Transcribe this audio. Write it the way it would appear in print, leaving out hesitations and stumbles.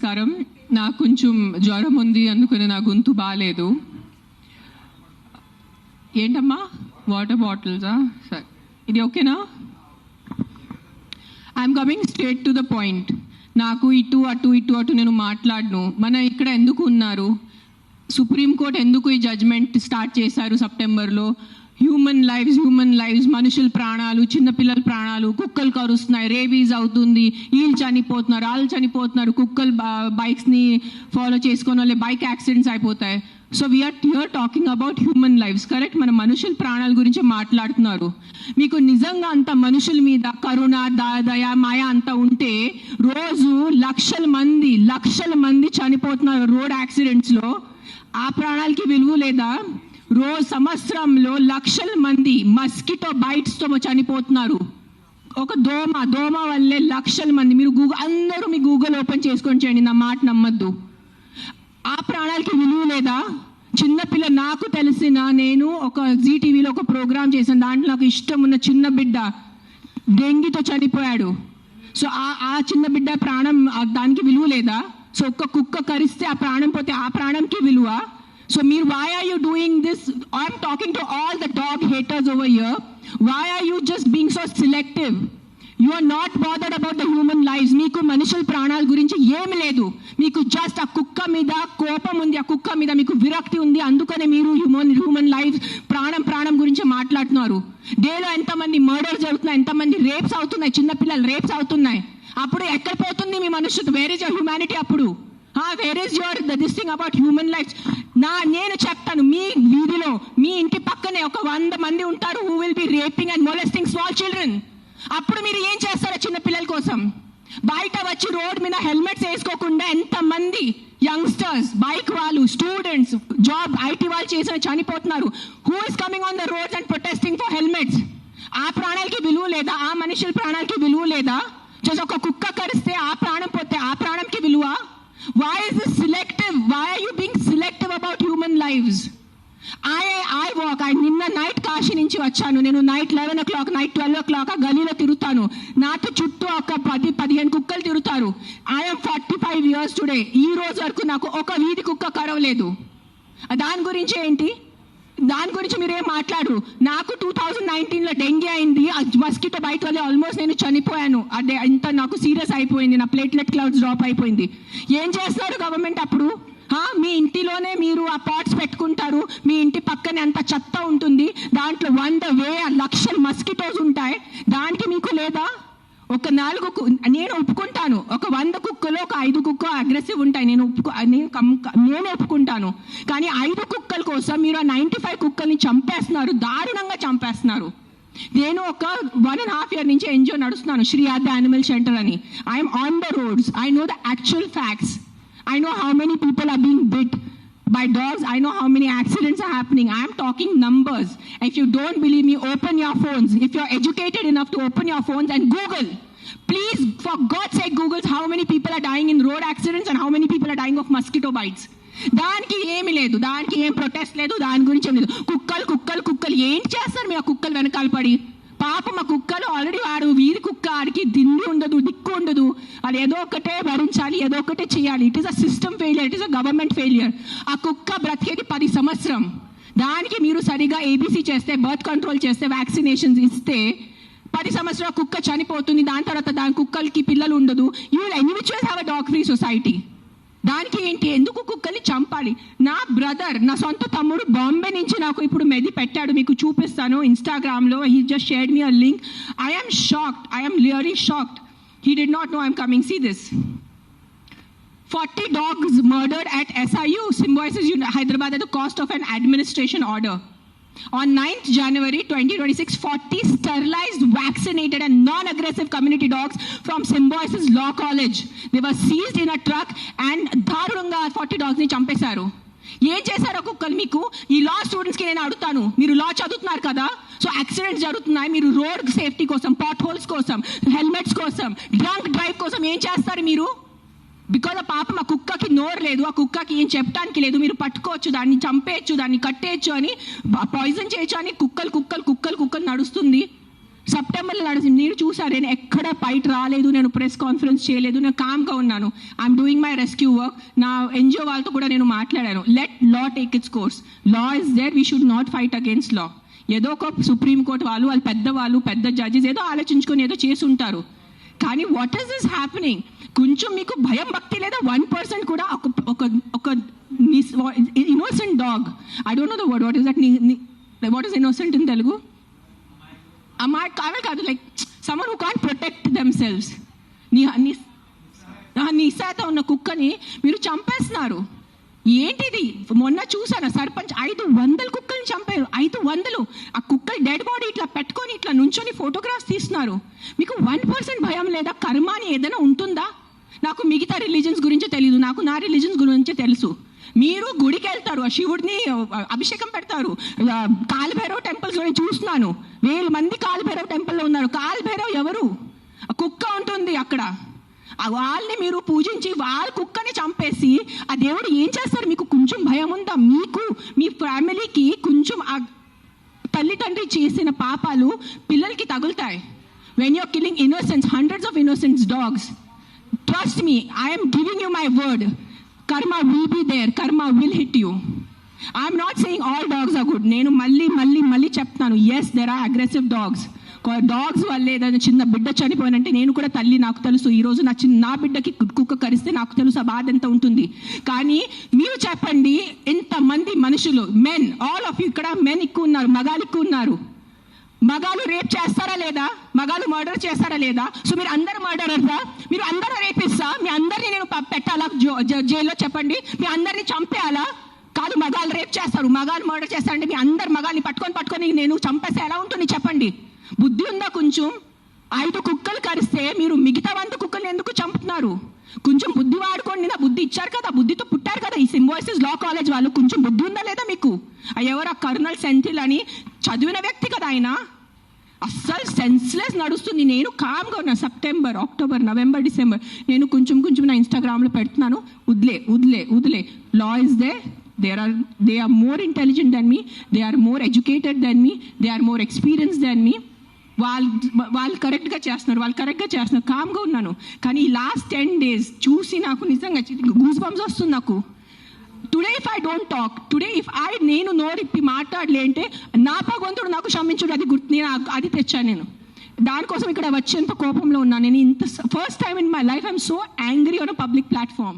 నమస్కారం. నాకు కొంచెం జ్వరం ఉంది, అందుకని నా గొంతు బాగాలేదు. ఏంటమ్మా వాటర్ బాటిల్సా? సరే, ఇది ఓకేనా? I'm coming straight to the point. నాకు ఇటు అటు ఇటు అటు నేను మాట్లాడను. మన ఇక్కడ ఎందుకు ఉన్నారు? సుప్రీంకోర్టు ఎందుకు ఈ జడ్జ్మెంట్ స్టార్ట్ చేశారు సెప్టెంబర్లో? హ్యూమన్ లైవ్స్, మనుషుల ప్రాణాలు, చిన్నపిల్లల ప్రాణాలు, కుక్కలు కరుస్తున్నాయి, రేబీస్ అవుతుంది, వీళ్ళు చనిపోతున్నారు, వాళ్ళు చనిపోతున్నారు, కుక్కలు బైక్స్ని ఫాలో చేసుకొని వాళ్ళే బైక్ యాక్సిడెంట్స్ అయిపోతాయి. So we're here talking about human lives, correct? మన మనుషుల ప్రాణాల గురించి మాట్లాడుతున్నారు. మీకు నిజంగా అంత మనుషుల మీద కరుణ, దయ, మాయ అంత ఉంటే రోజు లక్షల మంది చనిపోతున్నారు రోడ్ యాక్సిడెంట్స్లో. ఆ ప్రాణాలకి విలువ లేదా? రోజు సంవత్సరంలో లక్షల మంది మస్కిటో బైట్స్తో చనిపోతున్నారు. ఒక దోమ వల్లే లక్షల మంది. మీరు అందరూ మీ గూగుల్ ఓపెన్ చేసుకొని చేయండి, నా మాట నమ్మద్దు. ఆ ప్రాణాలకి విలువ లేదా? చిన్నపిల్ల, నాకు నేను ఒక జీటీవీలో ఒక ప్రోగ్రామ్ చేశాను. దాంట్లో నాకు ఇష్టం ఉన్న చిన్న బిడ్డ డెంగీతో చనిపోయాడు. సో ఆ చిన్న బిడ్డ ప్రాణం, దానికి విలువ లేదా? సో ఒక్క కుక్క కరిస్తే ఆ ప్రాణం పోతే ఆ ప్రాణంకి విలువ? So why are you doing this? I'm talking to all the dog haters over here. Why are you just being so selective? You are not bothered about the human lives. Meeku manushul pranal gurinchi em ledu. Meeku just a kukka mida kopam undi, a kukka mida meeku virakti undi, andukane meeru human lives pranam gurinchi maatladutunnaru. Daylo enta mandi murders jarugutunnayi, enta mandi rapes avutunnayi, chinna pillalu rapes avutunnayi. Appudu ekkada potundi మీ మనుషులు? Where is your humanity appudu? Where is your this thing about human lives? నేను చెప్తాను, మీ వీధిలో మీ ఇంటి పక్కనే ఒక 100 మంది ఉంటారు who will be raping and molesting small children. అప్పుడు మీరు ఏం చేస్తారో చిన్న పిల్లల కోసం? బయట వచ్చి రోడ్ మీద హెల్మెట్స్ వేసుకోకుండా ఎంతమంది యంగ్స్టర్స్, బైక్ వాళ్ళు, స్టూడెంట్స్, జాబ్ ఐటీ వాళ్ళు చేసిన చనిపోతున్నారు. Who is coming on the roads and protesting for helmets? ఆ ప్రాణాలకి విలువ లేదా? ఆ మనుషుల ప్రాణాలకి విలువ లేదా? జస్ట్ ఒక కుక్క కరిస్తే ఆ ప్రాణం పోతే ఆ ప్రాణంకి విలువ? Why is this selective? Why are you being selective about human lives? I walk. నిన్న నైట్ కాశీ నుంచి వచ్చాను. నేను నైట్ 11 o'clock, నైట్ 12 o'clock ఆ గలీలో తిరుగుతాను. నాతో చుట్టూ ఒక 10-15 కుక్కలు తిరుగుతారు. I am 45 years today. ఈ రోజు వరకు నాకు ఒక వీధి కుక్క కరవలేదు. దాని గురించి ఏంటి? దాని గురించి మీరేం మాట్లాడరు. నాకు 2019లో డెంగీ అయింది. మస్కిటో బైట్ వల్ల ఆల్మోస్ట్ నేను చనిపోయాను. అదే ఇంత నాకు సీరియస్ అయిపోయింది. నా ప్లేట్లెట్ క్లౌడ్స్ డ్రాప్ అయిపోయింది. ఏం చేస్తారు గవర్నమెంట్ అప్పుడు? మీ ఇంటిలోనే మీరు ఆ పాట్స్ పెట్టుకుంటారు. మీ ఇంటి పక్కనే అంత చెత్త ఉంటుంది. దాంట్లో 100,000 లక్షల మస్కిటోస్ ఉంటాయి. దానికి మీకు లేదా? ఒక 4 నేను ఒప్పుకుంటాను. ఒక 100 కుక్కలు ఒక 5 కుక్క అగ్రెసివ్ ఉంటాయి. నేను ఒప్పుకుంటాను. కానీ 5 కుక్కల కోసం మీరు ఆ 95 కుక్కల్ని చంపేస్తున్నారు, దారుణంగా చంపేస్తున్నారు. నేను ఒక 1.5 year నుంచి ఎన్జిఓ నడుస్తున్నాను, శ్రీ ఆద్య యానిమల్ షెల్టర్ అని. I'm on the roads. I know the actual facts. I know how many people are being bit by dogs. I know how many accidents are happening. I am talking numbers. If you don't believe me, open your phones. If you're educated enough to open your phones and Google. Please, for God's sake, Google how many people are dying in road accidents and how many people are dying of mosquito bites. దానికి ఏమి లేదు, దానికి ఏం protest లేదు, దాని గురించి ఏం లేదు. కుక్కలు ఏం చేస్తారు మీ ఆ కుక్కలు వెనకాల పడి? పాపం ఆ కుక్కలు ఆల్రెడీ వాడు వీధి కుక్క, ఆడికి దిండి ఉండదు, దిక్కు ఉండదు. అది ఏదో ఒకటే భరించాలి, ఏదో ఒకటే చేయాలి. It is a system failure, it is a government failure. ఆ కుక్క బ్రతికేది 10 సంవత్సరం. దానికి మీరు సరిగా ఏబీసీ చేస్తే, బర్త్ కంట్రోల్ చేస్తే, వ్యాక్సినేషన్స్ ఇస్తే 10 సంవత్సరాల కుక్క చనిపోతుంది. దాని తర్వాత దాని కుక్కలకి పిల్లలు ఉండదు. You will anyways have a dog free society. దానికి ఏంటి? ఎందుకు కుక్కల్ని చంపాలి? నా బ్రదర్, నా సొంత తమ్ముడు బాంబే నుంచి నాకు ఇప్పుడు మెది పెట్టాడు, మీకు చూపిస్తాను ఇన్స్టాగ్రామ్లో. He just shared me a link. I am shocked. I am really shocked. He did not know I'm coming. See this. 40 dogs murdered at SIU, Symbiosis Hyderabad at the cost of an administration order. On 9th January 2026, 40 sterilized, vaccinated and non-aggressive community dogs from Symbiosis Law College. They were seized in a truck and దారుణంగా 40 dogs ని చంపేశారు. ఏం చేశారో కుక్కలు మీకు? ఈ లా స్టూడెంట్స్కి నేను అడుగుతాను, మీరు లా చదువుతున్నారు కదా, సో యాక్సిడెంట్స్ జరుగుతున్నాయి, మీరు రోడ్ సేఫ్టీ కోసం, పాట్ హోల్స్ కోసం, హెల్మెట్స్ కోసం, డ్రంక్ డ్రైవ్ కోసం ఏం చేస్తారు మీరు? బికాజ్ ఆ పాపం ఆ కుక్కకి నోరు లేదు, ఆ కుక్కకి ఏం చెప్పడానికి లేదు. మీరు పట్టుకోవచ్చు, దాన్ని చంపేయచ్చు, దాన్ని కట్టేయచ్చు అని, పాయిజన్ చేయొచ్చు అని కుక్కలు నడుస్తుంది. సెప్టెంబర్లో నడిచింది. మీరు చూసారు, నేను ఎక్కడ బయట రాలేదు, నేను ప్రెస్ కాన్ఫరెన్స్ చేయలేదు, నేను కామ్గా ఉన్నాను. I'm doing my rescue work. నా ఎన్జిఓ వాళ్ళతో కూడా నేను మాట్లాడాను. Let law take its course. Law is there, we should not fight against law. ఏదో ఒక సుప్రీంకోర్టు వాళ్ళు పెద్దవాళ్ళు, పెద్ద జడ్జెస్ ఏదో ఆలోచించుకొని ఏదో చేసి ఉంటారు. కానీ వాట్ ఈస్ దిస్ హ్యాపెనింగ్? కొంచెం మీకు భయం భక్తి లేదా? 1% కూడా ఒక innocent dog, I don't know the word, what is that, what is innocent in Telugu? అమ్మాయి కాదు, like someone who can't protect themselves. నిస్సాత ఉన్న కుక్కని మీరు చంపేస్తున్నారు. ఏంటిది? మొన్న చూసాను, సర్పంచ్ 500 కుక్కల్ని చంపారు. 500. ఆ కుక్కలు డెడ్ బాడీ ఇట్లా పెట్టుకొని ఇట్లా నుంచొని ఫోటోగ్రాఫ్స్ తీస్తున్నారు. మీకు 1% భయం లేదా? కర్మ అని ఏదైనా ఉంటుందా? నాకు మిగతా రిలీజన్స్ గురించి తెలియదు, నాకు నా రిలీజన్స్ గురించే తెలుసు. మీరు గుడికి వెళ్తారు, ఆ శివుడిని అభిషేకం పెడతారు. కాలభైరవ్ టెంపుల్స్లో చూస్తున్నాను, 1000 మంది కాలభైరవ్ టెంపుల్లో ఉన్నారు. కాలభైరవ్ ఎవరు? కుక్క ఉంటుంది అక్కడ. వాళ్ళని మీరు పూజించి వాళ్ళ కుక్కని చంపేసి ఆ దేవుడు ఏం చేస్తారు? మీకు కొంచెం భయం ఉందా? మీకు మీ ఫ్యామిలీకి కొంచెం ఆ తల్లిదండ్రి చేసిన పాపాలు పిల్లలకి తగులుతాయి. When you're killing innocence, hundreds of innocence dogs, trust me, I'm giving you my word, karma will be there, karma will hit you. I'm not saying all dogs are good. నేను మళ్ళీ చెప్తాను, yes there are aggressive dogs. Dogs వల్ల ఏదైనా చిన్న బిడ్డ చనిపోయినంటే నేను కూడా తల్లి, నాకు తెలుసు. ఈరోజు నా బిడ్డకి కుక్క కరిస్తే నాకు తెలుసు ఆ బాధ ఎంత ఉంటుంది. కానీ మీరు చెప్పండి, ఇంతమంది మనుషులు, మెన్, ఆల్ ఆఫ్ యూ, ఇక్కడ మెన్ ఎక్కువ ఉన్నారు, మగాళ్ళు ఎక్కువ ఉన్నారు. మగాళ్ళు రేప్ చేస్తారా లేదా? మగాళ్ళు మర్డర్ చేస్తారా లేదా? సో మీరు అందరు మర్డరర్సా? మీరు అందరూ రేపిస్తా? మీ అందరినీ నేను పెట్టాలా జైల్లో? చెప్పండి, మీ అందరినీ చంపేయాలా? కాదు, మగాళ్ళు రేప్ చేస్తారు, మగాళ్ళు మర్డర్ చేస్తారంటే మీ అందరు మగాళ్ళని పట్టుకొని నేను చంపేస్తే ఎలా ఉంటుంది చెప్పండి? బుద్ధి ఉందా కొంచెం? 5 కుక్కలు కరిస్తే మీరు మిగతా 100 కుక్కల్ని ఎందుకు చంపుతున్నారు? కొంచెం బుద్ధి వాడుకోండి. నా బుద్ధి ఇచ్చారు కదా, బుద్ధితో పుట్టారు కదా ఈ సింబాయిసిస్ లా కాలేజ్ వాళ్ళు. కొంచెం బుద్ధి ఉందా లేదా మీకు? ఎవరు ఆ కర్నల్ సెంథిల్ అని చదివిన వ్యక్తి కదా ఆయన. అస్సలు సెన్స్లెస్ నడుస్తుంది. నేను కామ్గా ఉన్నా. సెప్టెంబర్, అక్టోబర్, నవంబర్, డిసెంబర్ నేను కొంచెం నా ఇన్స్టాగ్రామ్లో పెడుతున్నాను, వదిలే. Law is they, they are more intelligent than me, they are more educated than me, they are more experienced than me. వాళ్ళు కరెక్ట్గా చేస్తున్నారు, కామ్గా ఉన్నాను. కానీ ఈ లాస్ట్ 10 days చూసి నాకు నిజంగా గూస్ బంప్స్ వస్తుంది నాకు. Today if I don't talk, నేను నోరిప్పి మాట్లాడలే అంటే నా భగవంతుడు నాకు క్షమించుడు, నేను అది తెచ్చాను. నేను దానికోసం ఇక్కడ వచ్చేంత కోపంలో ఉన్నాను. నేను first time in my life I'm so angry on a public platform.